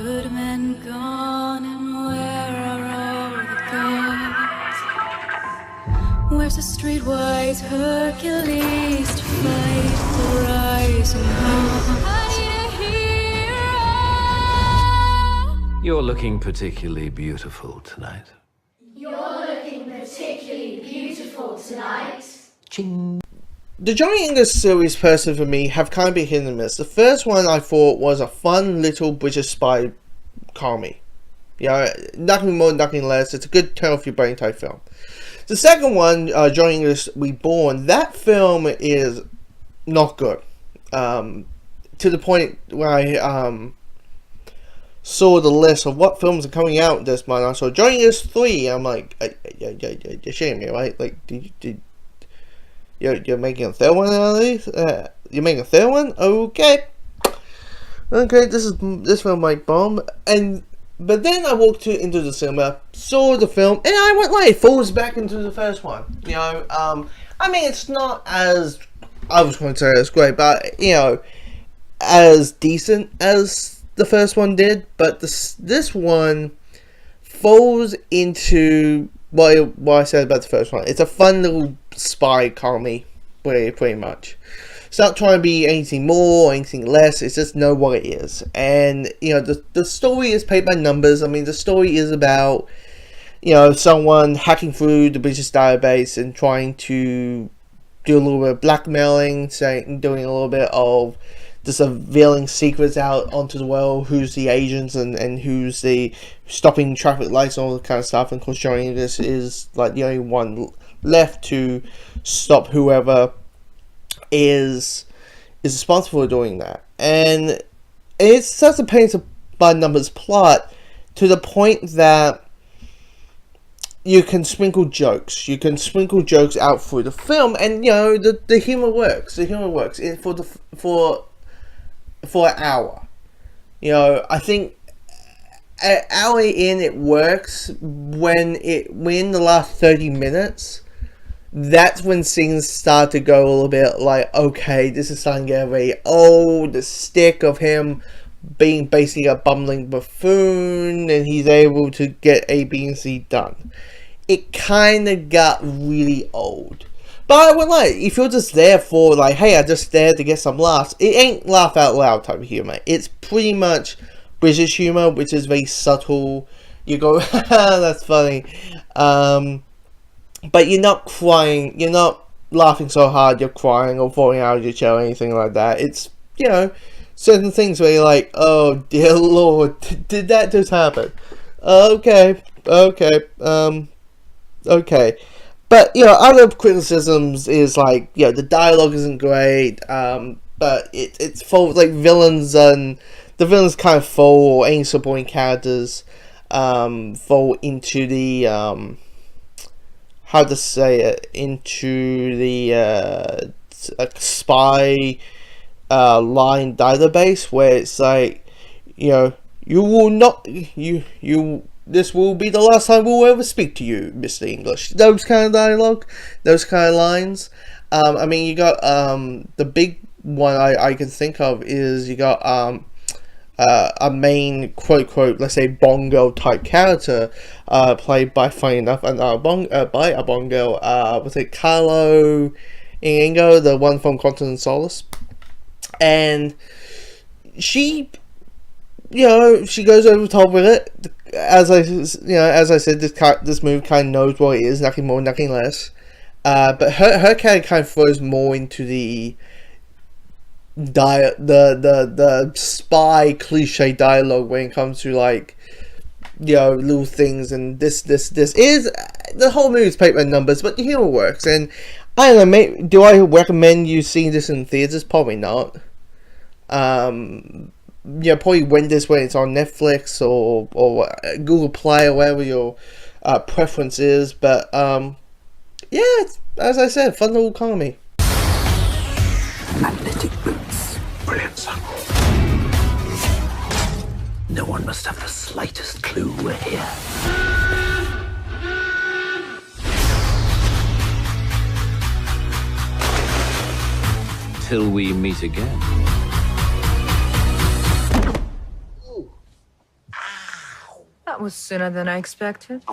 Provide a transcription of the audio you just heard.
good men gone, and where are all the gods? Where's the streetwise Hercules to fight the rising dawn? I need a hero. You're looking particularly beautiful tonight. You're looking particularly beautiful tonight. Ching. The Johnny English series, personally for me, have kind of been hit and miss. The first one I thought was a fun little British spy comedy. You know, nothing more, nothing less. It's a good turn off your brain type film. The second one, Johnny English Reborn, that film is not good. To the point where I saw the list of what films are coming out this month. I saw Johnny English 3. I'm like, you're shitting me, right? Like, You're making a third one out of these? You're making a third one? Okay. Okay, this film might bomb. But then I walked into the cinema, saw the film, and I went like, falls back into the first one. You know, I mean, it's not as, I was going to say it's great, but, you know, as decent as the first one did. But this one falls into what I said about the first one. It's a fun little spy comedy, pretty much. It's not trying to be anything more or anything less. It's just know what it is. And, you know, the story is paid by numbers. I mean, the story is about, you know, someone hacking through the British database and trying to do a little bit of blackmailing, doing a little bit of just unveiling secrets out onto the world, who's the agents and who's the stopping traffic lights and all that kind of stuff. And of course, Johnny English is like the only one left to stop whoever is responsible for doing that. And it's such a pain by numbers plot to the point that you can sprinkle jokes. You can sprinkle jokes out through the film, and you know the humor works. The humor works for an hour. You know, I think an hour in it works. When the last 30 minutes, that's when things start to go a little bit like, okay, this is starting to get very old. The stick of him being basically a bumbling buffoon, and he's able to get A, B, and C done. It kind of got really old. But I would like, if you're just there for like, hey, I just there to get some laughs, it ain't laugh out loud type of humor. It's pretty much British humor, which is very subtle. You go, that's funny. But you're not crying, you're not laughing so hard you're crying or falling out of your chair or anything like that. It's, you know, certain things where you're like, oh dear lord, did that just happen? Okay. But, you know, other criticisms is like, you know, the dialogue isn't great, but it's full of, like, villains, and the villains kind of fall, or any supporting characters, fall into the, how to say it, into the, spy, line database, where it's like, you know, you will not, this will be the last time we'll ever speak to you, Mr. English. Those kind of dialogue, those kind of lines. I mean, you got, the big one I can think of is you got, a main, quote, let's say, Bongo type character, played by, funny enough, by a Bongo, was it Carlo Ingo, the one from Quantum of Solace? And she, you know, she goes over the top with it. As I said, this movie kind of knows what it is, nothing more, nothing less. But her character kind of throws more into the spy cliche dialogue when it comes to, like, you know, little things, and this is the whole movie's paper numbers, but the humor works. And I don't know, do I recommend you seeing this in theaters? Probably not. Yeah, probably rent this when it's on Netflix or Google Play or whatever your preference is. But yeah, it's, as I said, fun little comedy. Magnetic boots. Brilliant, son. No one must have the slightest clue we're here. Till we meet again. That was sooner than I expected.